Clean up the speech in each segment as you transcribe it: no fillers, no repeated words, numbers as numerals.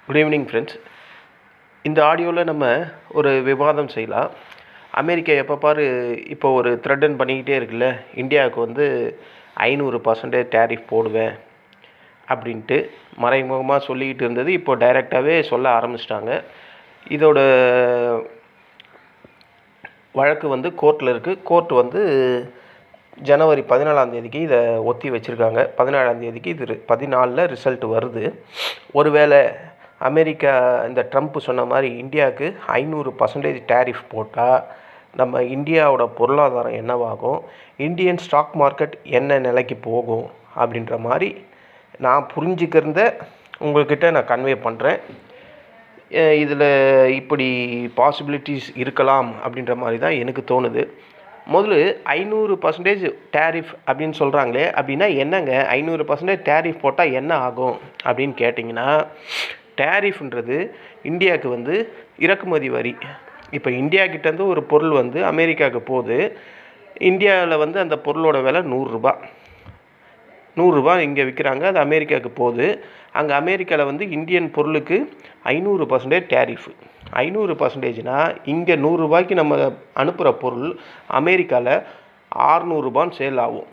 Good evening friends. இந்த ஆடியோவில் நம்ம ஒரு விவாதம் செய்யலாம். அமெரிக்கா எப்போ பாரு இப்போ ஒரு த்ரெட்டன் பண்ணிக்கிட்டே இருக்குல்ல, இந்தியாவுக்கு வந்து 500% டேரிஃப் போடுவேன் அப்படின்ட்டு மறைமுகமாக சொல்லிக்கிட்டு இருந்தது. இப்போ டைரெக்டாகவே சொல்ல ஆரம்பிச்சிட்டாங்க. இதோட வழக்கு வந்து கோர்ட்டில் இருக்குது. கோர்ட் வந்து ஜனவரி 14 இதை ஒத்தி வச்சுருக்காங்க. 17 இது 14 ரிசல்ட் வருது. ஒருவேளை அமெரிக்கா இந்த ட்ரம்ப் சொன்ன மாதிரி இந்தியாவுக்கு 500% டேரிஃப் போட்டால் நம்ம இந்தியாவோட பொருளாதாரம் என்னவாகும், இந்தியன் ஸ்டாக் மார்க்கெட் என்ன நிலைக்கு போகும் அப்படின்ற மாதிரி நான் புரிஞ்சுக்கிறத உங்கள்கிட்ட நான் கன்வே பண்ணுறேன். இதில் இப்படி பாசிபிலிட்டிஸ் இருக்கலாம் அப்படின்ற மாதிரி தான் எனக்கு தோணுது. முதல்ல 500% டேரிஃப் அப்படின்னு சொல்கிறாங்களே, அப்படின்னா என்னங்க 500% டேரிஃப் போட்டால் என்ன ஆகும் அப்படின்னு கேட்டிங்கன்னா, டேரிஃப்ன்றது இந்தியாவுக்கு வந்து இறக்குமதி வரி. இப்போ இந்தியாக்கிட்டேருந்து ஒரு பொருள் வந்து அமெரிக்காவுக்கு போகுது. இந்தியாவில் வந்து அந்த பொருளோட விலை 100 ரூபா இங்கே விற்கிறாங்க. அது அமெரிக்காவுக்கு போகுது. அங்கே அமெரிக்காவில் வந்து இந்தியன் பொருளுக்கு 500% டேரிஃபு. 500%னால் இங்கே 100 ரூபாய்க்கு நம்ம அனுப்புகிற பொருள் அமெரிக்காவில் 600 ரூபான்னு சேல் ஆகும்.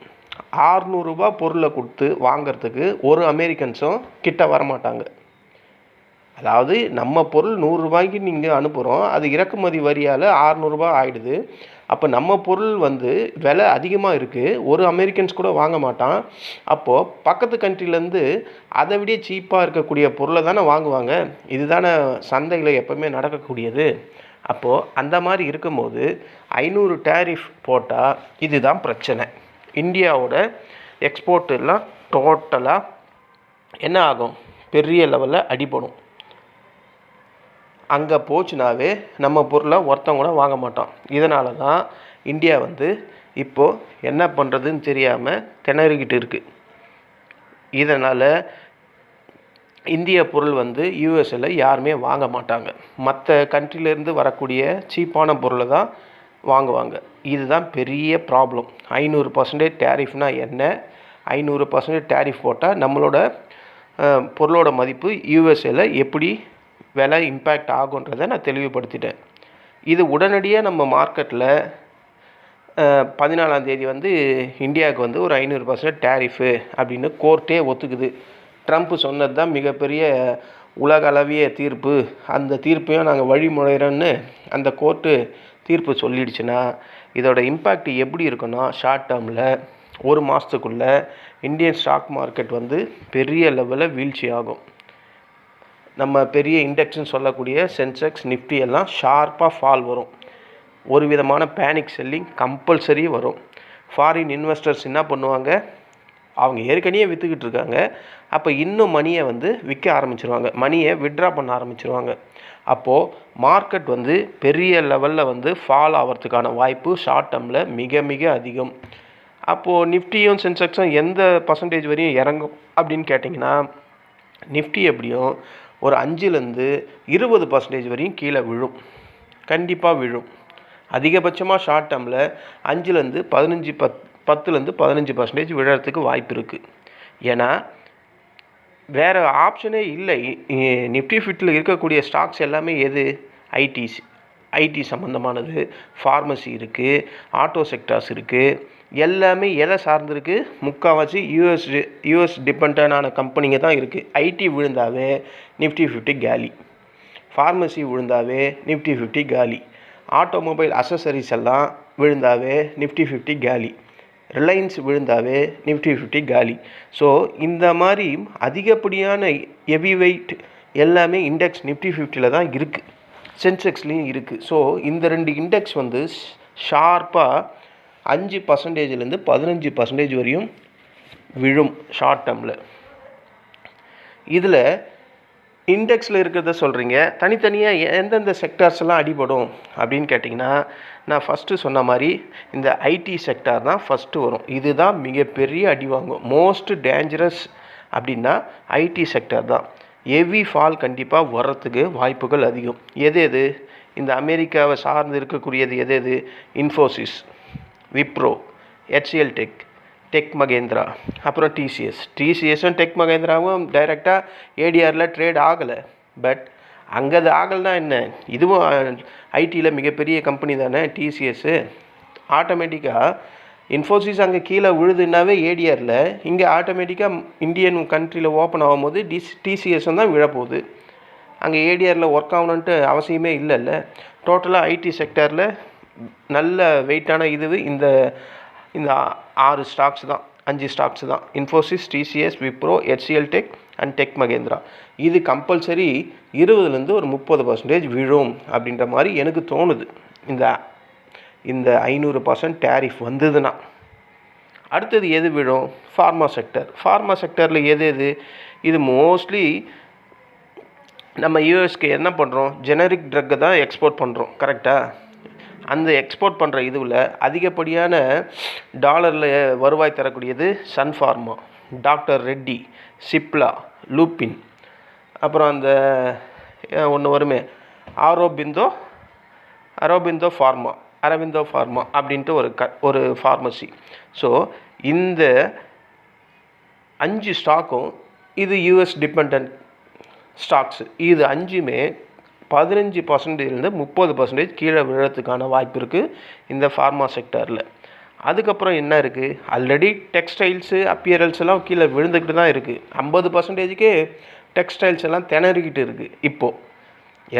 600 ரூபா பொருளை கொடுத்து வாங்கிறதுக்கு ஒரு அமெரிக்கன்ஸும் கிட்ட வரமாட்டாங்க. அதாவது நம்ம பொருள் 100 ரூபாய்க்கு நீங்கள் அனுப்புகிறோம், அது இறக்குமதி வரியால் 600 ரூபா ஆகிடுது. அப்போ நம்ம பொருள் வந்து விலை அதிகமாக இருக்குது, ஒரு அமெரிக்கன்ஸ் கூட வாங்க மாட்டான். அப்போது பக்கத்து கண்ட்ரிலேருந்து அதை விட சீப்பாக இருக்கக்கூடிய பொருளை தானே வாங்குவாங்க. இது தானே சந்தையில் எப்போவுமே நடக்கக்கூடியது. அப்போது அந்த மாதிரி இருக்கும்போது 500 டேரிஃப் போட்டால் இதுதான் பிரச்சனை. இந்தியாவோட எக்ஸ்போர்ட் எல்லாம் டோட்டலாக என்ன ஆகும், பெரிய லெவலில் அடிபடும். அங்கே போச்சுனாவே நம்ம பொருளை ஒருத்தவங்க கூட வாங்க மாட்டோம். இதனால தான் இந்தியா வந்து இப்போது என்ன பண்ணுறதுன்னு தெரியாமல் திணறிக்கிட்டு இருக்குது. இதனால் இந்திய பொருள் வந்து யூஎஸ்ஏல யாருமே வாங்க மாட்டாங்க. மற்ற கண்ட்ரிலேருந்து வரக்கூடிய சீப்பான பொருளை தான் வாங்குவாங்க. இதுதான் பெரிய ப்ராப்ளம். 500% டேரிஃப்னால் என்ன, 500% டேரிஃப் போட்டால் நம்மளோட பொருளோட மதிப்பு யூஎஸ்ஏல எப்படி விலை இம்பேக்ட் ஆகுன்றதை நான் தெளிவுபடுத்திட்டேன். இது உடனடியாக நம்ம மார்க்கெட்டில் 14 வந்து இந்தியாவுக்கு வந்து ஒரு 500% டேரிஃபு அப்படின்னு கோர்ட்டே ஒத்துக்குது. ட்ரம்ப் சொன்னது தான் மிகப்பெரிய உலகளவிய தீர்ப்பு, அந்த தீர்ப்பையும் நாங்கள் வழிமுறைகிறோன்னு அந்த கோர்ட்டு தீர்ப்பு சொல்லிடுச்சுன்னா இதோட இம்பேக்ட் எப்படி இருக்குன்னா, ஷார்ட் டேர்மில் ஒரு மாதத்துக்குள்ளே இந்தியன் ஸ்டாக் மார்க்கெட் வந்து பெரிய லெவலில் வீழ்ச்சி ஆகும். நம்ம பெரிய இண்டெக்ஸ்ன்னு சொல்லக்கூடிய சென்செக்ஸ், நிஃப்டி எல்லாம் ஷார்ப்பாக ஃபால் வரும். ஒரு விதமான பேனிக் செல்லிங் கம்பல்சரி வரும். ஃபாரின் இன்வெஸ்டர்ஸ் என்ன பண்ணுவாங்க, அவங்க ஏற்கனவே விற்றுக்கிட்டு இருக்காங்க, அப்போ இன்னும் மணியை வந்து விற்க ஆரம்பிச்சிருவாங்க, மணியை விட்ரா பண்ண ஆரம்பிச்சிருவாங்க. அப்போது மார்க்கெட் வந்து பெரிய லெவலில் வந்து ஃபால் ஆகிறதுக்கான வாய்ப்பு ஷார்ட் டேர்மில் மிக மிக அதிகம். அப்போது நிஃப்டியும் சென்செக்ஸும் எந்த பர்சன்டேஜ் வரையும் இறங்கும் அப்படின்னு கேட்டிங்கன்னா, நிஃப்டி எப்படியும் ஒரு 5லேருந்து 20% வரையும் கீழே விழும், கண்டிப்பாக விழும். அதிகபட்சமாக ஷார்ட் டேர்மில் 5லேருந்து 15% விழுறதுக்கு வாய்ப்பு இருக்குது. ஏன்னா வேறு ஆப்ஷனே இல்லை. நிஃப்டி ஃபிஃப்டியில் இருக்கக்கூடிய ஸ்டாக்ஸ் எல்லாமே எது, ஐடி சம்மந்தமானது, ஃபார்மசி இருக்குது, ஆட்டோ செக்டார்ஸ் இருக்குது. எல்லாமே எதை சார்ந்திருக்கு, முக்கால்வாசி யூஎஸ் டிபெண்டான கம்பெனிங்க தான் இருக்குது. ஐடி விழுந்தாவே நிஃப்டி 50 காலி, ஃபார்மசி விழுந்தாவே நிஃப்டி 50 காலி, ஆட்டோமொபைல் அசசரிஸ் எல்லாம் விழுந்தாவே நிஃப்டி 50 காலி, ரிலையன்ஸ் விழுந்தாவே நிஃப்டி 50 காலி. ஸோ இந்த மாதிரி அதிகப்படியான ஹெவி வெயிட் எல்லாமே இண்டெக்ஸ் நிஃப்டி 50ல் தான் இருக்குது, சென்செக்ஸ்லேயும் இருக்குது. ஸோ இந்த 2 இண்டெக்ஸ் வந்து ஷார்ப்பாக 5%லேருந்து 15% வரையும் விழும் ஷார்ட் டேர்மில். இதில் இண்டெக்ஸில் இருக்கிறத சொல்கிறீங்க, தனித்தனியாக எந்தெந்த செக்டார்ஸ் எல்லாம் அடிபடும் அப்படின்னு கேட்டிங்கன்னா, நான் ஃபஸ்ட்டு சொன்ன மாதிரி இந்த ஐடி செக்டார் தான் ஃபஸ்ட்டு வரும். இதுதான் மிகப்பெரிய அடி வாங்கும். மோஸ்ட் டேஞ்சரஸ் அப்படின்னா ஐடி செக்டார் தான். ஹெவி ஃபால் கண்டிப்பாக வர்றதுக்கு வாய்ப்புகள் அதிகம். எது இந்த அமெரிக்காவை சார்ந்து இருக்கக்கூடியது எது, இன்ஃபோசிஸ், விப்ரோ, ஹெச்சிஎல் டெக் மகேந்திரா, அப்புறம் டிசிஎஸும் டெக் மகேந்திராவும் டைரெக்டாக ஏடிஆரில் ட்ரேட் ஆகலை. பட் அங்கே அது ஆகலைன்னா என்ன, இதுவும் ஐடியில் மிகப்பெரிய கம்பெனி தானே டிசிஎஸ்ஸு. ஆட்டோமேட்டிக்காக இன்ஃபோசிஸ் அங்கே கீழே விழுதுன்னாவே ஏடிஆரில், இங்கே ஆட்டோமேட்டிக்காக இந்தியன் கண்ட்ரியில் ஓப்பன் ஆகும்போது டிசிஎஸ் தான் விழப்போகுது. அங்கே ஏடிஆரில் ஒர்க் ஆகணுன்ட்டு அவசியமே இல்லைல்ல. டோட்டலாக ஐடி செக்டரில் நல்ல வெயிட்டான இந்த இந்த 6 ஸ்டாக்ஸ் தான், 5 ஸ்டாக்ஸ் தான். Infosys, TCS, Wipro, HCL Tech and Tech Mahindra. இது கம்பல்சரி 20லேருந்து ஒரு 30% விழும் அப்படின்ற மாதிரி எனக்கு தோணுது. இந்த 500% டேரிஃப் வந்ததுன்னா அடுத்தது எது விழும்? Pharma sector. ஃபார்மா செக்டரில் எது இது மோஸ்ட்லி நம்ம யூஎஸ்க்கு என்ன பண்ணுறோம், ஜெனரிக் ட்ரக்கை தான் எக்ஸ்போர்ட் பண்ணுறோம், கரெக்டாக? அந்த எக்ஸ்போர்ட் பண்ணுற இதுவில் அதிகப்படியான டாலரில் வருவாய் தரக்கூடியது சன் ஃபார்மா, டாக்டர் ரெட்டி, சிப்லா, லூப்பின், அப்புறம் அந்த ஒன்று வருமே அரவிந்தோ ஃபார்மா அப்படின்ட்டு ஒரு ஃபார்மசி. ஸோ இந்த 5 ஸ்டாக்கும் இது யூஎஸ் டிபெண்ட் ஸ்டாக்ஸு. இது 5மே 15%லேருந்து 30% கீழே விழுறதுக்கான வாய்ப்பு இருக்குது இந்த ஃபார்மா செக்டரில். அதுக்கப்புறம் என்ன இருக்குது, ஆல்ரெடி டெக்ஸ்டைல்ஸு, அப்பியரல்ஸ் எல்லாம் கீழே விழுந்துக்கிட்டு தான் இருக்குது. 50%க்கே டெக்ஸ்டைல்ஸ் எல்லாம் திணறிக்கிட்டு இருக்குது. இப்போது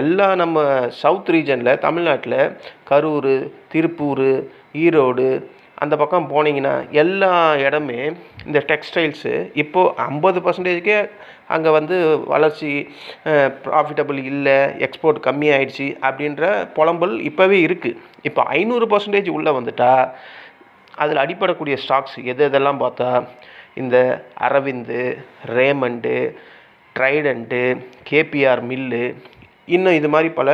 எல்லாம் நம்ம சவுத் ரீஜனில், தமிழ்நாட்டில் கரூர், திருப்பூர், ஈரோடு அந்த பக்கம் போனீங்கன்னா எல்லா இடமே இந்த டெக்ஸ்டைல்ஸு இப்போது 50%க்கே அங்கே வளர்ச்சி ப்ராஃபிட்டபிள் இல்லை, எக்ஸ்போர்ட் கம்மியாயிடுச்சு அப்படின்ற புலம்பல் இப்போவே இருக்குது. இப்போ 500% உள்ளே வந்துட்டால் அதில் அடிப்படக்கூடிய ஸ்டாக்ஸ் எதெல்லாம் பார்த்தா இந்த அரவிந்து, ரேமண்டு, ட்ரைடண்ட்டு, கேபிஆர் மில்லு, இன்னும் இது மாதிரி பல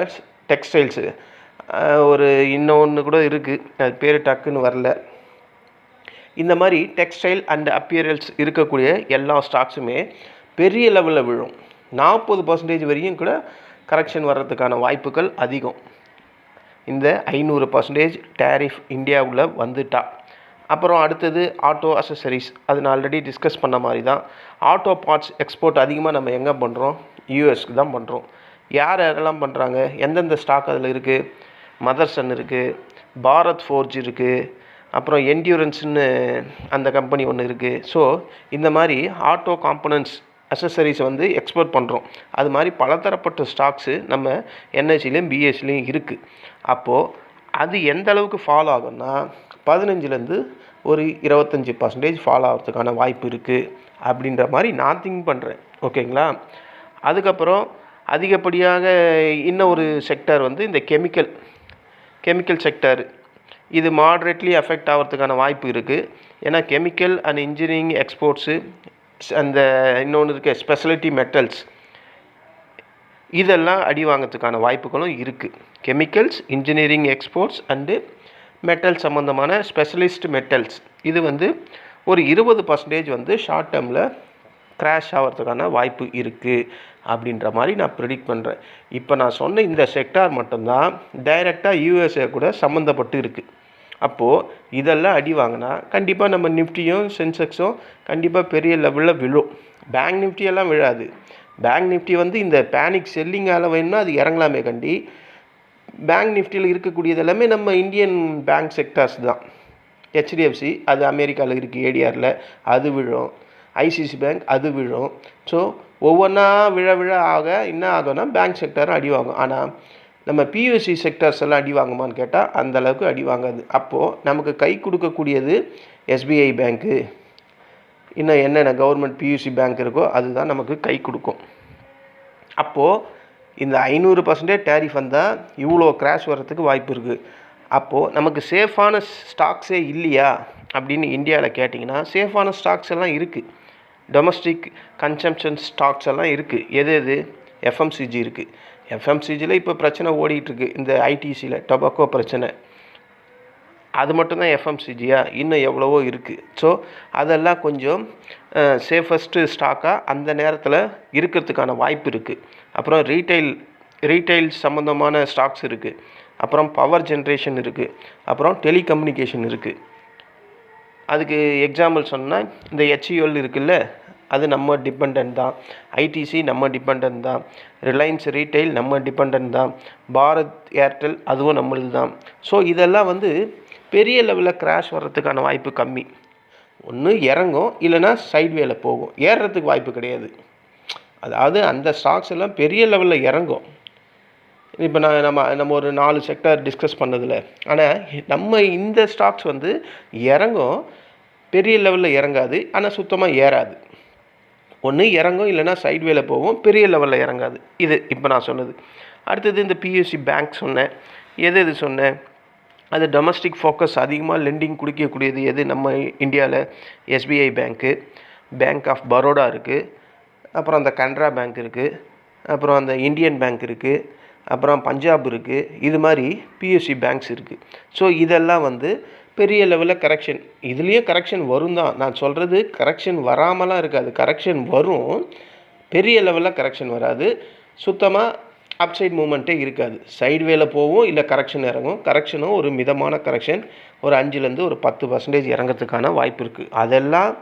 டெக்ஸ்டைல்ஸு. இன்னொன்று கூட இருக்குது, அது பேர் டக்குன்னு வரல. இந்த மாதிரி டெக்ஸ்டைல் அண்ட் அப்பியரல்ஸ் இருக்கக்கூடிய எல்லா ஸ்டாக்ஸுமே பெரிய லெவலில் விழும். 40% வரையும் கூட கரெக்ஷன் வர்றதுக்கான வாய்ப்புகள் அதிகம் இந்த 500% டேரிஃப் இந்தியாவில் வந்துட்டா. அப்புறம் அடுத்தது ஆட்டோ அசசரிஸ். அது நான் ஆல்ரெடி டிஸ்கஸ் பண்ண மாதிரி தான். ஆட்டோ பார்ட்ஸ் எக்ஸ்போர்ட் அதிகமாக நம்ம எங்கே பண்ணுறோம், யூஎஸ்க்கு தான் பண்ணுறோம். யாரெல்லாம் பண்ணுறாங்க, எந்தெந்த ஸ்டாக் அதில் இருக்குது? மதர்சன் இருக்குது, பாரத் ஃபோர்ஜ் இருக்குது, அப்புறம் என்டியூரன்ஸ்னு அந்த கம்பெனி ஒன்று இருக்குது. ஸோ இந்த மாதிரி ஆட்டோ காம்பனன்ட்ஸ் அசசரிஸ் எக்ஸ்போர்ட் பண்ணுறோம். அது மாதிரி பலதரப்பட்ட ஸ்டாக்ஸு நம்ம என்எஸ்சிலையும் பிஎஸ்சிலையும் இருக்குது. அப்போது அது எந்த அளவுக்கு ஃபாலோ ஆகும்னா 15லேருந்து ஒரு 25% ஃபாலோ ஆகிறதுக்கான வாய்ப்பு இருக்குது அப்படின்ற மாதிரி நான் திங்க் பண்ணுறேன். ஓகேங்களா? அதுக்கப்புறம் அதிகப்படியாக இன்னும் ஒரு செக்டர் இந்த கெமிக்கல் செக்டர். இது மாட்ரேட்லி அஃபெக்ட் ஆகிறதுக்கான வாய்ப்பு இருக்குது. ஏன்னா கெமிக்கல் அண்ட் இன்ஜினியரிங் எக்ஸ்போர்ட்ஸு, அந்த இன்னொன்று இருக்க ஸ்பெஷலிட்டி மெட்டல்ஸ், இதெல்லாம் அடி வாங்கிறதுக்கான வாய்ப்புகளும் இருக்குது. Chemicals, engineering exports and metal சம்மந்தமான ஸ்பெஷலிஸ்ட் மெட்டல்ஸ் இது ஒரு 20% ஷார்ட் டேர்மில் கிராஷ் ஆகிறதுக்கான வாய்ப்பு இருக்குது அப்படின்ற மாதிரி நான் ப்ரெடிக்ட் பண்ணுறேன். இப்போ நான் சொன்ன இந்த செக்டார் மட்டும்தான் டைரெக்டாக யூஎஸ்ஏ கூட சம்மந்தப்பட்டு இருக்குது. அப்போது இதெல்லாம் அடி வாங்கினா கண்டிப்பாக நம்ம நிஃப்டியும் சென்செக்ஸும் கண்டிப்பாக பெரிய லெவலில் விழும். பேங்க் நிஃப்டியெல்லாம் விழாது. பேங்க் நிஃப்டி இந்த பேனிக் செல்லிங்கால் வேணும்னா அது இறங்கலாமே கண்டி. பேங்க் நிஃப்டியில் இருக்கக்கூடியது எல்லாமே நம்ம இந்தியன் பேங்க் செக்டார்ஸ் தான். ஹெச்டிஎஃப்சி அது அமெரிக்காவில் இருக்குது, ஏடிஆரில் அது விழும். ஐசிசி பேங்க் அது விழும். ஸோ ஒவ்வொன்றா விழ ஆக என்ன ஆகும்னா பேங்க் செக்டரும் அடி வாங்கும். ஆனால் நம்ம பியூசி செக்டர்ஸ் எல்லாம் அடி வாங்குமான்னு கேட்டால் அந்தளவுக்கு அடி வாங்காது. அப்போது நமக்கு கை கொடுக்கக்கூடியது எஸ்பிஐ பேங்க்கு, இன்னும் என்னென்ன கவர்மெண்ட் பியூசி பேங்க் இருக்கோ அதுதான் நமக்கு கை கொடுக்கும். அப்போது இந்த 500% டேரிஃப் வந்தால் இவ்வளோ கிராஷ் வர்றதுக்கு வாய்ப்பு இருக்குது. அப்போது நமக்கு சேஃபான ஸ்டாக்ஸே இல்லையா அப்படின்னு இந்தியாவில் கேட்டிங்கன்னா சேஃபான ஸ்டாக்ஸ் எல்லாம் இருக்குது. டொமஸ்டிக் கன்சம்ஷன் ஸ்டாக்ஸ் எல்லாம் இருக்குது. எது எஃப்எம்சிஜி இருக்குது. எஃப்எம்சிஜியில் இப்போ பிரச்சனை ஓடிட்டுருக்கு. இந்த ஐடிசியில் டொபாக்கோ பிரச்சனை, அது மட்டும்தான் எஃப்எம்சிஜியா? இன்னும் எவ்வளவோ இருக்குது. ஸோ அதெல்லாம் கொஞ்சம் சேஃபஸ்ட்டு ஸ்டாக்காக அந்த நேரத்தில் இருக்கிறதுக்கான வாய்ப்பு இருக்குது. அப்புறம் ரீட்டைல் சம்மந்தமான ஸ்டாக்ஸ் இருக்குது. அப்புறம் பவர் ஜென்ரேஷன் இருக்குது. அப்புறம் டெலிகம்யூனிகேஷன் இருக்குது. அதுக்கு எக்ஸாம்பிள் சொன்னால் இந்த HCL இருக்குல்ல, அது நம்ம டிபெண்டன்ட் தான். ஐடிசி நம்ம டிபெண்டன்ட் தான். ரிலையன்ஸ் ரீட்டைல் நம்ம டிபெண்டன்ட் தான். பாரத் ஏர்டெல் அதுவும் நம்மளுது தான். ஸோ இதெல்லாம் வந்து பெரிய லெவலில் கிராஷ் வர்றதுக்கான வாய்ப்பு கம்மி. ஒன்று இறங்கும், இல்லைன்னா சைட்வேல போகும். ஏறுறதுக்கு வாய்ப்பு கிடையாது. அதாவது அந்த ஸ்டாக்ஸ் எல்லாம் பெரிய லெவலில் இறங்கும். இப்போ நம்ம ஒரு 4 செக்டார் டிஸ்கஸ் பண்ணதில், ஆனால் நம்ம இந்த ஸ்டாக்ஸ் வந்து இறங்கும், பெரிய லெவலில் இறங்காது, ஆனால் சுத்தமாக ஏறாது. ஒன்று இறங்கும், இல்லைன்னா சைட்வேல போகும், பெரிய லெவலில் இறங்காது. இது இப்போ நான் சொன்னது. அடுத்தது இந்த பிஎஸ்சி பேங்க் சொன்னேன். எது சொன்னேன்? அது டொமஸ்டிக் ஃபோக்கஸ் அதிகமாக லெண்டிங் கொடுக்கக்கூடியது எது நம்ம இந்தியாவில்? எஸ்பிஐ பேங்க்கு, பேங்க் ஆஃப் பரோடா இருக்குது, அப்புறம் அந்த கனரா பேங்க் இருக்குது, அப்புறம் அந்த இந்தியன் பேங்க் இருக்குது, அப்புறம் பஞ்சாப் இருக்குது. இது மாதிரி பிஎஸ்சி பேங்க்ஸ் இருக்குது. ஸோ இதெல்லாம் வந்து பெரிய லெவலில் கரெக்ஷன், இதுலேயே கரெக்ஷன் வரும் தான். நான் சொல்கிறது கரெக்ஷன் வராமலாம் இருக்காது, கரெக்ஷன் வரும். பெரிய லெவலில் கரெக்ஷன் வராது, சுத்தமாக அப்சைட் மூமெண்ட்டே இருக்காது. சைட்வேல போகும், இல்லை கரெக்ஷன் இறங்கும். கரெக்ஷனும் ஒரு மிதமான கரெக்ஷன், ஒரு 5லேருந்து ஒரு 10% இறங்கிறதுக்கான வாய்ப்பு இருக்குது. அதெல்லாம்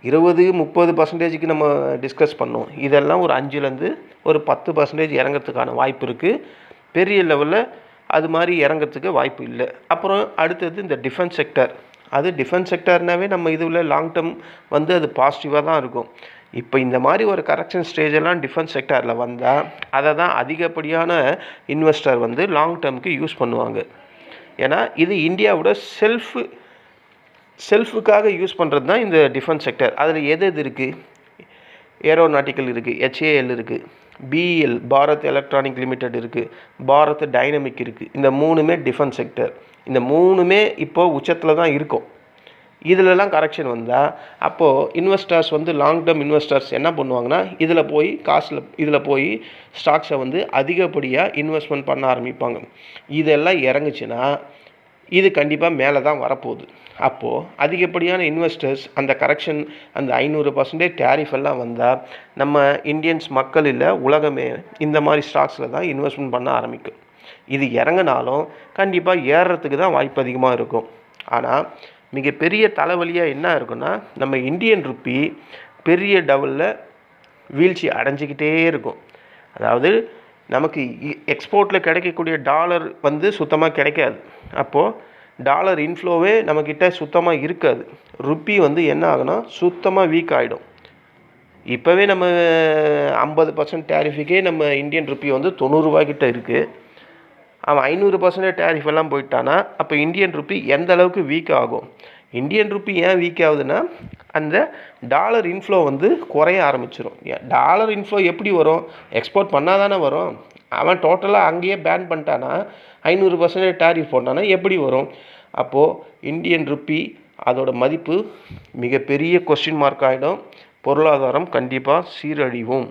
20-30% நம்ம டிஸ்கஸ் பண்ணோம். இதெல்லாம் ஒரு 5லேருந்து ஒரு 10% இறங்கிறதுக்கான வாய்ப்பு இருக்குது. பெரிய லெவலில் அது மாதிரி இறங்கிறதுக்கு வாய்ப்பு இல்லை. அப்புறம் அடுத்தது இந்த டிஃபென்ஸ் செக்டர். அது டிஃபென்ஸ் செக்டர்னாவே நம்ம இதில் லாங் டேர்ம் வந்து அது பாசிட்டிவாக தான் இருக்கும். இப்போ இந்த மாதிரி ஒரு கரெக்ஷன் ஸ்டேஜெல்லாம் டிஃபென்ஸ் செக்டரில் வந்தால் அதை தான் அதிகப்படியான இன்வெஸ்டர் வந்து லாங் டேர்முக்கு யூஸ் பண்ணுவாங்க. ஏன்னா இது இந்தியாவோட செல்ஃபுக்காக யூஸ் பண்ணுறது தான் இந்த டிஃபென்ஸ் செக்டர். அதில் எது இருக்குது? ஏரோநாட்டிக்கல் இருக்குது, HAL இருக்குது, BEL பாரத் எலக்ட்ரானிக் லிமிடெட் இருக்குது, பாரத் டைனமிக் இருக்குது. இந்த 3மே டிஃபென்ஸ் செக்டர். இந்த 3மே இப்போது உச்சத்தில் தான் இருக்கும். இதிலெல்லாம் கரெக்ஷன் வந்தால் அப்போது இன்வெஸ்டர்ஸ் வந்து லாங் டேர்ம் இன்வெஸ்டர்ஸ் என்ன பண்ணுவாங்கன்னா இதில் போய் ஸ்டாக்ஸை வந்து அதிகப்படியாக இன்வெஸ்ட்மெண்ட் பண்ண ஆரம்பிப்பாங்க. இதெல்லாம் இறங்குச்சுன்னா இது கண்டிப்பாக மேலே தான் வரப்போகுது. அப்போது அதிகப்படியான இன்வெஸ்டர்ஸ் அந்த கரெக்ஷன், அந்த 500% டேரிஃப் எல்லாம் வந்தால் நம்ம இந்தியன்ஸ் மக்கள் இல்லை, உலகமே இந்த மாதிரி ஸ்டாக்ஸில் தான் இன்வெஸ்ட்மெண்ட் பண்ண ஆரம்பிக்கும். இது இறங்கினாலும் கண்டிப்பாக ஏறுறதுக்கு தான் வாய்ப்பு அதிகமாக இருக்கும். ஆனால் மிகப்பெரிய தலைவலியாக என்ன இருக்குன்னா, நம்ம இந்தியன் ருப்பி பெரிய லெவலில் வீழ்ச்சி அடைஞ்சிக்கிட்டே இருக்கும். அதாவது நமக்கு எக்ஸ்போர்ட்டில் கிடைக்கக்கூடிய டாலர் வந்து சுத்தமாக கிடைக்காது. அப்போது டாலர் இன்ஃப்ளோவே நம்மக்கிட்ட சுத்தமாக இருக்காது. ருப்பி வந்து என்ன ஆகுனா சுத்தமாக வீக் ஆகிடும். இப்போவே நம்ம 50% டேரிஃபுக்கே நம்ம இந்தியன் ருப்பி வந்து 90 ரூபாய்க்கிட்ட இருக்குது. அவன் 500% டேரிஃப் எல்லாம் போயிட்டானா அப்போ இந்தியன் ருப்பி எந்த அளவுக்கு வீக் ஆகும்? இந்தியன் ருப்பி ஏன் வீக் ஆகுதுன்னா அந்த டாலர் இன்ஃப்ளோ வந்து குறைய ஆரம்பிச்சிடும். டாலர் இன்ஃப்ளோ எப்படி வரும்? எக்ஸ்போர்ட் பண்ணால் தானே வரும். அவன் டோட்டலாக அங்கேயே பேன் பண்ணிட்டானா, 500% டேரிஃப் போட்டானா எப்படி வரும்? அப்போது இந்தியன் ருப்பி அதோட மதிப்பு மிகப்பெரிய கொஸ்டின் மார்க் ஆகிடும். பொருளாதாரம் கண்டிப்பாக சீரழிவும்.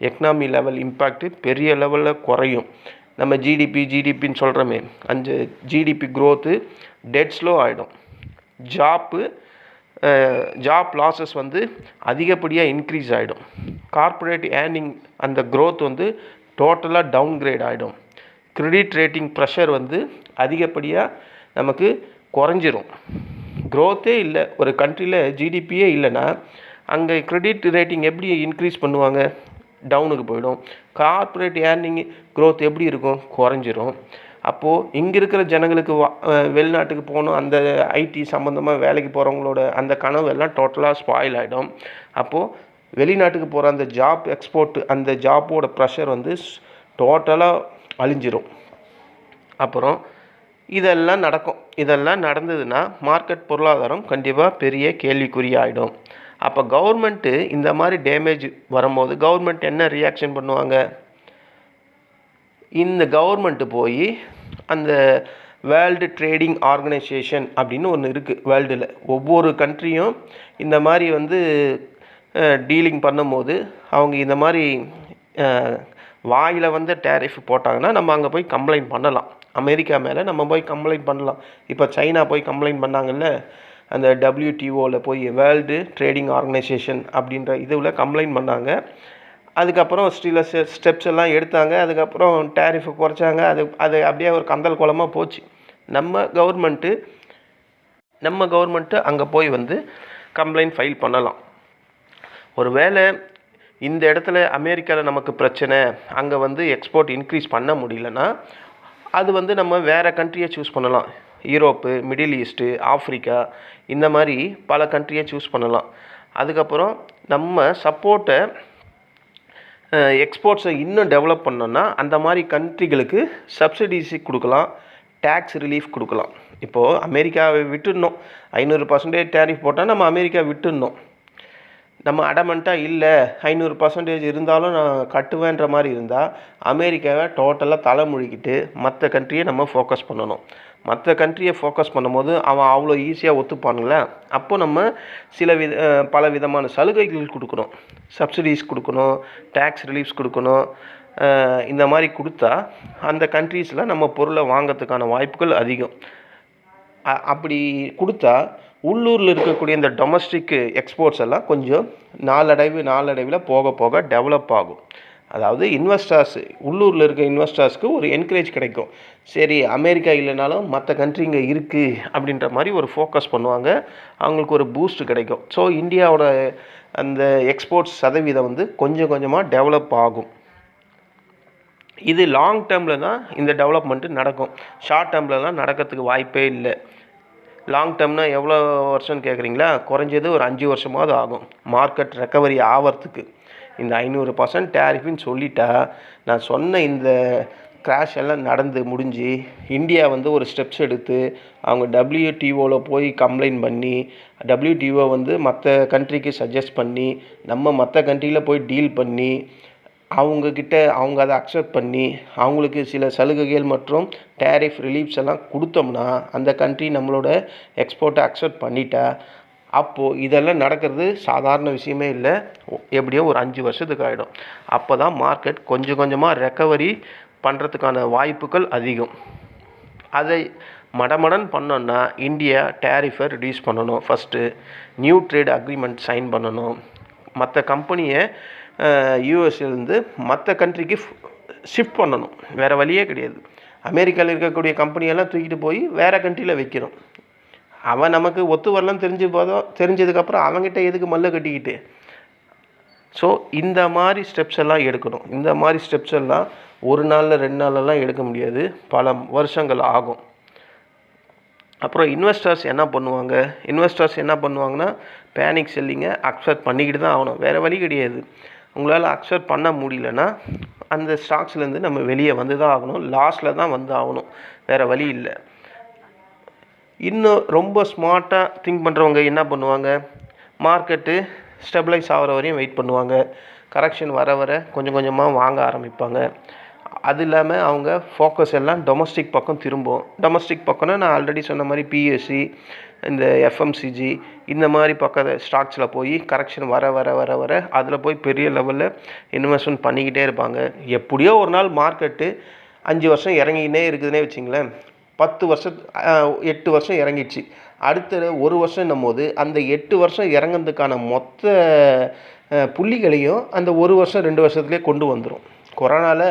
எக்கனாமி லெவல் இம்பேக்ட்டு பெரிய லெவலில் குறையும். நம்ம ஜிடிபின்னு சொல்கிறோமே, அந்த ஜிடிபி க்ரோத்து டெட் ஸ்லோ ஆகிடும். ஜாப் லாஸஸ் வந்து அதிகப்படியாக இன்க்ரீஸ் ஆகிடும். கார்ப்பரேட் ஏர்னிங் அந்த க்ரோத் வந்து டோட்டலாக டவுன்கிரேட் ஆகிடும். கிரெடிட் ரேட்டிங் ப்ரெஷர் வந்து அதிகப்படியாக நமக்கு குறைஞ்சிரும். க்ரோத்தே இல்லை ஒரு கண்ட்ரியில், ஜிடிபியே இல்லைன்னா அங்கே கிரெடிட் ரேட்டிங் எப்படி இன்க்ரீஸ் பண்ணுவாங்க? டவுனுக்கு போயிடும். கார்ப்பரேட் ஏர்னிங் க்ரோத் எப்படி இருக்கும்? குறைஞ்சிரும். அப்போது இங்கே இருக்கிற ஜனங்களுக்கு வெளிநாட்டுக்கு போகணும், அந்த ஐடி சம்மந்தமாக வேலைக்கு போகிறவங்களோட அந்த கனவு எல்லாம் டோட்டலாக ஸ்பாயில் ஆகிடும். அப்போது வெளிநாட்டுக்கு போகிற அந்த ஜாப் எக்ஸ்போர்ட், அந்த ஜாப்போட ப்ரெஷர் வந்து டோட்டலாக அழிஞ்சிரும். அப்புறம் இதெல்லாம் நடக்கும். இதெல்லாம் நடந்ததுன்னா மார்க்கெட் பொருளாதாரம் கண்டிப்பாக பெரிய கேள்விக்குறியாகிடும். அப்போ கவர்மெண்ட்டு இந்த மாதிரி டேமேஜ் வரும்போது கவர்மெண்ட் என்ன ரியாக்ஷன் பண்ணுவாங்க? இந்த கவர்மெண்ட்டு போய் அந்த வேர்ல்டு ட்ரேடிங் ஆர்கனைசேஷன் அப்படின்னு ஒன்று இருக்குது வேர்ல்டில். ஒவ்வொரு கண்ட்ரியும் இந்த மாதிரி வந்து டீலிங் பண்ணும்போது அவங்க இந்த மாதிரி வாயில் வந்து டேரிஃப் போட்டாங்கன்னா நம்ம அங்கே போய் கம்ப்ளைண்ட் பண்ணலாம். அமெரிக்கா மேலே நம்ம போய் கம்ப்ளைண்ட் பண்ணலாம். இப்போ சைனா போய் கம்ப்ளைண்ட் பண்ணாங்கல்ல, அந்த WTOவில் போய் வேர்ல்டு ட்ரேடிங் ஆர்கனைசேஷன் அப்படின்ற இதில் கம்ப்ளைண்ட் பண்ணாங்க. அதுக்கப்புறம் சில ஸ்டெப்ஸ் எல்லாம் எடுத்தாங்க. அதுக்கப்புறம் டேரிஃபை குறைச்சாங்க. அது அப்படியே ஒரு கந்தல் குளமாக போச்சு. நம்ம கவர்மெண்ட்டு அங்கே போய் வந்து கம்ப்ளைண்ட் ஃபைல் பண்ணலாம். ஒரு வேளை இந்த இடத்துல அமெரிக்காவில் நமக்கு பிரச்சனை, அங்கே வந்து எக்ஸ்போர்ட் இன்க்ரீஸ் பண்ண முடியலன்னா அது வந்து நம்ம வேறு கண்ட்ரியை சூஸ் பண்ணலாம். யூரோப்பு, மிடில் ஈஸ்ட்டு, ஆஃப்ரிக்கா இந்த மாதிரி பல கண்ட்ரியை சூஸ் பண்ணலாம். அதுக்கப்புறம் நம்ம சப்போர்ட்டை எக்ஸ்போர்ட்ஸை இன்னும் டெவலப் பண்ணோன்னா அந்த மாதிரி கண்ட்ரிகளுக்கு சப்சிடிஸு கொடுக்கலாம், டேக்ஸ் ரிலீஃப் கொடுக்கலாம். இப்போது அமெரிக்காவை விட்டுடணும், 500% டேரிஃப் போட்டால் நம்ம அமெரிக்கா விட்டுடணும். நம்ம அடமெண்ட்டாக இல்லை 500% இருந்தாலும் நான் கட்டுவேன்ற மாதிரி இருந்தால் அமெரிக்காவை டோட்டலாக தலைமுழுகிட்டு மற்ற கண்ட்ரியை நம்ம ஃபோக்கஸ் பண்ணணும். மற்ற கண்ட்ரியை ஃபோக்கஸ் பண்ணும்போது அவன் அவ்வளோ ஈஸியாக ஒத்துப்பானுங்களே. அப்போ நம்ம பல விதமான சலுகைகள் கொடுக்கணும், சப்சிடிஸ் கொடுக்கணும், டேக்ஸ் ரிலீஃப்ஸ் கொடுக்கணும். இந்த மாதிரி கொடுத்தா அந்த கண்ட்ரீஸில் நம்ம பொருளை வாங்கிறதுக்கான வாய்ப்புகள் அதிகம். அப்படி கொடுத்தா உள்ளூரில் இருக்கக்கூடிய இந்த டொமஸ்டிக் எக்ஸ்போர்ட்ஸ் எல்லாம் கொஞ்சம் நாளடைவில் போக போக டெவலப் ஆகும். அதாவது இன்வெஸ்டர்ஸ், உள்ளூரில் இருக்க இன்வெஸ்டர்ஸ்க்கு ஒரு என்கரேஜ் கிடைக்கும். சரி, அமெரிக்கா இல்லைனாலும் மற்ற கண்ட்ரிங்க இருக்குது அப்படின்ற மாதிரி ஒரு ஃபோக்கஸ் பண்ணுவாங்க, அவங்களுக்கு ஒரு பூஸ்ட் கிடைக்கும். ஸோ இந்தியாவோட அந்த எக்ஸ்போர்ட்ஸ் சதவீதம் வந்து கொஞ்சம் கொஞ்சமாக டெவலப் ஆகும். இது லாங் டேர்மில் தான் இந்த டெவலப்மெண்ட்டு நடக்கும், ஷார்ட் டேர்ம்லலாம் நடக்கிறதுக்கு வாய்ப்பே இல்லை. லாங் டேர்ம்னால் எவ்வளோ வருஷம்னு கேட்குறீங்களா? குறைஞ்சது ஒரு 5 வருஷமாவது ஆகும் மார்க்கெட் ரெக்கவரி ஆகிறதுக்கு. இந்த 500% டேரிஃப்னு சொல்லிட்டா நான் சொன்ன இந்த கிராஷ் எல்லாம் நடந்து முடிஞ்சு இந்தியா வந்து ஒரு ஸ்டெப்ஸ் எடுத்து அவங்க WTOவில் போய் கம்ப்ளைண்ட் பண்ணி WTO வந்து மற்ற கண்ட்ரிக்கு சஜஸ்ட் பண்ணி நம்ம மற்ற கண்ட்ரியில் போய் டீல் பண்ணி அவங்க அதை அக்செப்ட் பண்ணி அவங்களுக்கு சில சலுகைகள் மற்றும் டேரிஃப் ரிலீஃப்ஸ் எல்லாம் கொடுத்தோம்னா அந்த கண்ட்ரி நம்மளோட எக்ஸ்போர்ட்டை அக்செப்ட் பண்ணிட்டா அப்போது இதெல்லாம் நடக்கிறது சாதாரண விஷயமே இல்லை. எப்படியோ ஒரு 5 வருஷத்துக்கு ஆகிடும். அப்போ தான் மார்க்கெட் கொஞ்சம் கொஞ்சமாக ரெக்கவரி பண்ணுறதுக்கான வாய்ப்புகள் அதிகம். அதை மடமடன் பண்ணோன்னா இந்தியா டேரிஃபை ரிடியூஸ் பண்ணணும். First new trade agreement sign பண்ணணும். மற்ற கம்பெனியை யூஎஸ்லேருந்து மற்ற கண்ட்ரிக்கு ஷிஃப்ட் பண்ணணும், வேறு வழியே கிடையாது. அமெரிக்காவில் இருக்கக்கூடிய கம்பெனியெல்லாம் தூக்கிட்டு போய் வேறு கண்ட்ரியில் வைக்கணும். அவன் நமக்கு ஒத்து வரலன்னு தெரிஞ்சதுக்கப்புறம் அவங்ககிட்ட எதுக்கு மல்ல கட்டிக்கிட்டு. ஸோ இந்த மாதிரி ஸ்டெப்ஸ் எல்லாம் எடுக்கணும். இந்த மாதிரி ஸ்டெப்ஸ் எல்லாம் ஒரு நாளில் 2 நாளெல்லாம் எடுக்க முடியாது, பல வருஷங்கள் ஆகும். அப்புறம் இன்வெஸ்டர்ஸ் என்ன பண்ணுவாங்கன்னா பேனிக் செல்லிங்கை அக்செப்ட் பண்ணிக்கிட்டு தான் ஆகணும், வேறு வழி கிடையாது. உங்களால் அக்செப்ட் பண்ண முடியலன்னா அந்த ஸ்டாக்ஸ்லேருந்து நம்ம வெளியே வந்து தான் ஆகணும், லாஸில் தான் வந்து ஆகணும், வேறு வழி இல்லை. இன்னும் ரொம்ப ஸ்மார்ட்டாக திங்க் பண்ணுறவங்க என்ன பண்ணுவாங்க, மார்க்கெட்டு ஸ்டெபிளைஸ் ஆகிற வரையும் வெயிட் பண்ணுவாங்க, கரெக்ஷன் வர கொஞ்சம் கொஞ்சமாக வாங்க ஆரம்பிப்பாங்க. அது இல்லாமல் அவங்க ஃபோக்கஸ் எல்லாம் டொமஸ்டிக் பக்கம் திரும்பும். டொமஸ்டிக் பக்கம்னா நான் ஆல்ரெடி சொன்ன மாதிரி PSE, இந்த FMCG இந்த மாதிரி ஸ்டாக்ஸில் போய் கரெக்ஷன் வர அதில் போய் பெரிய லெவலில் இன்வெஸ்ட்மெண்ட் பண்ணிக்கிட்டே இருப்பாங்க. எப்படியோ ஒரு நாள் மார்க்கெட்டு 5 வருஷம் இறங்கினே இருக்குதுன்னே வச்சிங்களேன், 8 வருஷம் இறங்கிடுச்சு. அடுத்த 1 வருஷம் போது அந்த 8 வருஷம் இறங்கிறதுக்கான மொத்த புள்ளிகளையும் அந்த 1 வருஷம் 2 வருஷத்துலேயே கொண்டு வந்துடும். கொரோனாவில்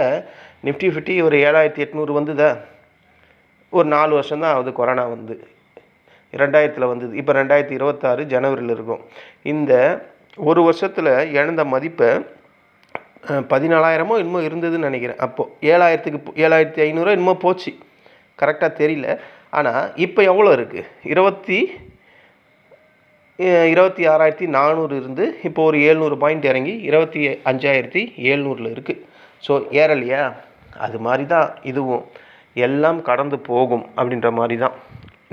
நிஃப்டி 50 ஒரு 7800 வந்துதா, ஒரு 4 வருஷம் தான் ஆகுது. கொரோனா வந்து 2000 வந்தது, இப்போ 2026 ஜனவரியில் இருக்கும். இந்த 1 வருஷத்தில் இழந்த மதிப்பை 14,000 இன்னமும் இருந்ததுன்னு நினைக்கிறேன். அப்போது 7,500 இன்னமும் போச்சு, கரெக்டாக தெரியல. ஆனால் இப்போ எவ்வளோ இருக்குது, 26,400 இருந்து இப்போ ஒரு 700 பாயிண்ட் இறங்கி 25,700 இருக்குது. ஸோ ஏறலையா? அது மாதிரி தான் இதுவும், எல்லாம் கடந்து போகும் அப்படின்ற மாதிரி தான்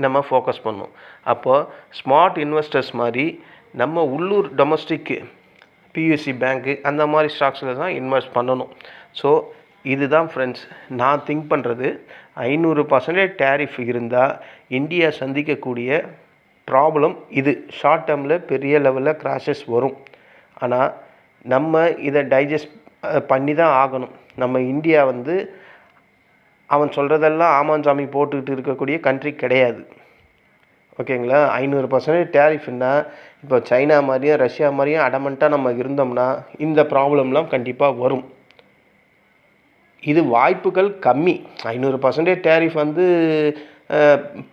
நம்ம ஃபோக்கஸ் பண்ணோம். அப்போது ஸ்மார்ட் இன்வெஸ்டர்ஸ் மாதிரி நம்ம உள்ளூர் டொமஸ்டிக்கு PSE பேங்க்கு அந்த மாதிரி ஸ்டாக்ஸில் தான் இன்வெஸ்ட் பண்ணணும். ஸோ இதுதான் ஃப்ரெண்ட்ஸ் நான் திங்க் பண்ணுறது. 500% டேரிஃப் இருந்தால் இந்தியா சந்திக்கக்கூடிய ப்ராப்ளம் இது. ஷார்ட் டேர்மில் பெரிய லெவலில் கிராஷஸ் வரும், ஆனால் நம்ம இதை டைஜஸ்ட் பண்ணி தான் ஆகணும். நம்ம இந்தியா வந்து அவன் சொல்கிறதெல்லாம் ஆமாஞ்சாமி போட்டுக்கிட்டு இருக்கக்கூடிய கண்ட்ரி கிடையாது, ஓகேங்களா? 500% டேரிஃப்னா இப்போ சைனா மாதிரியும் ரஷ்யா மாதிரியும் அடமெண்ட்டாக நம்ம இருந்தோம்னா இந்த ப்ராப்ளம்லாம் கண்டிப்பாக வரும். இது வாய்ப்புகள் கம்மி. 500% டேரிஃப் வந்து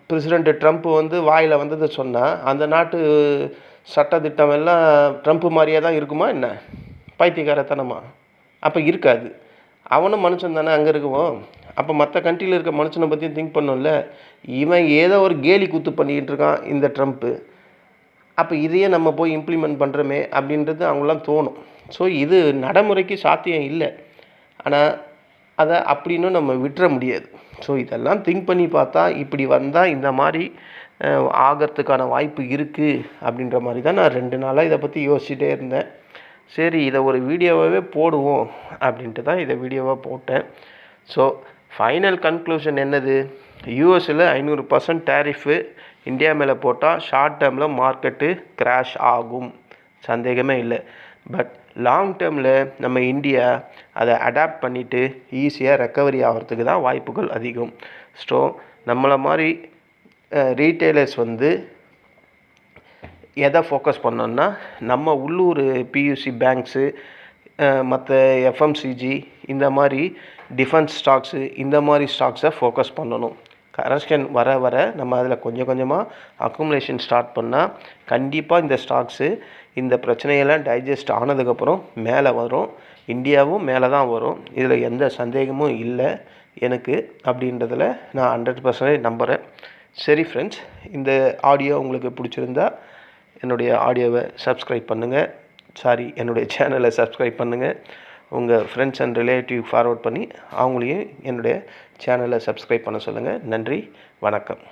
பிரசிடெண்ட் ட்ரம்ப் வந்து வாயில் வந்ததை சொன்னால் அந்த நாட்டு சட்டத்திட்டம் எல்லாம் ட்ரம்ப் மாதிரியே தான் இருக்குமா என்ன? பைத்தியக்காரத்தனமா? அப்போ இருக்காது. அவனும் மனுஷன் தானே அங்கே இருக்குவோம். அப்போ மற்ற கண்ட்ரியில் இருக்க மனுஷனை பற்றியும் திங்க் பண்ணணும்ல. இவன் ஏதோ ஒரு கேலி கூத்து பண்ணிக்கிட்டு இருக்கான் இந்த ட்ரம்ப்பு. அப்போ இதையே நம்ம போய் இம்ப்ளிமெண்ட் பண்ணுறோமே அப்படின்றது அவங்களாம் தோணும். ஸோ இது நடைமுறைக்கு சாத்தியம் இல்லை. ஆனால் அதை அப்படின்னு நம்ம விட்டுற முடியாது. ஸோ இதெல்லாம் திங்க் பண்ணி பார்த்தா இப்படி வந்தால் இந்த மாதிரி ஆகிறதுக்கான வாய்ப்பு இருக்குது அப்படின்ற மாதிரி தான் நான் 2 நாளாக இதை பற்றி யோசிச்சுட்டே இருந்தேன். சரி, இதை ஒரு வீடியோவாகவே போடுவோம் அப்படின்ட்டு தான் இதை வீடியோவாக போட்டேன். ஸோ ஃபைனல் கன்க்ளூஷன் என்னது? யூஎஸில் 500% டேரிஃபு இந்தியா மேலே போட்டால் ஷார்ட் டேர்மில் மார்க்கெட்டு கிராஷ் ஆகும், சந்தேகமே இல்லை. பட் லாங் டேர்மில் நம்ம இந்தியா அதை அடாப்ட் பண்ணிவிட்டு ஈஸியாக ரெக்கவரி ஆகிறதுக்கு தான் வாய்ப்புகள் அதிகம். ஸோ நம்மளை மாதிரி ரீட்டைலர்ஸ் எதை ஃபோக்கஸ் பண்ணோன்னா, நம்ம உள்ளூர் பியூசி பேங்க்ஸு, மற்ற எஃப்எம்சிஜி, இந்த மாதிரி டிஃபென்ஸ் ஸ்டாக்ஸு, இந்த மாதிரி ஸ்டாக்ஸை ஃபோக்கஸ் பண்ணணும். கரெக்ஷன் வர வர நம்ம அதில் கொஞ்சம் கொஞ்சமாக அக்குமுலேஷன் ஸ்டார்ட் பண்ணால் கண்டிப்பாக இந்த ஸ்டாக்ஸு இந்த பிரச்சனையெல்லாம் டைஜஸ்ட் ஆனதுக்கப்புறம் மேலே வரும். இந்தியாவும் மேலே தான் வரும். இதில் எந்த சந்தேகமும் இல்லை எனக்கு அப்படின்றதில் நான் 100% நம்புகிறேன். சரி ஃப்ரெண்ட்ஸ், இந்த ஆடியோ உங்களுக்கு பிடிச்சிருந்தா என்னுடைய ஆடியோவை சப்ஸ்கிரைப் பண்ணுங்கள். என்னுடைய சேனலை சப்ஸ்கிரைப் பண்ணுங்கள். உங்கள் ஃப்ரெண்ட்ஸ் அண்ட் ரிலேட்டிவ் ஃபார்வர்ட் பண்ணி அவங்களையும் என்னுடைய சேனலை சப்ஸ்கிரைப் பண்ண சொல்லுங்கள். நன்றி, வணக்கம்.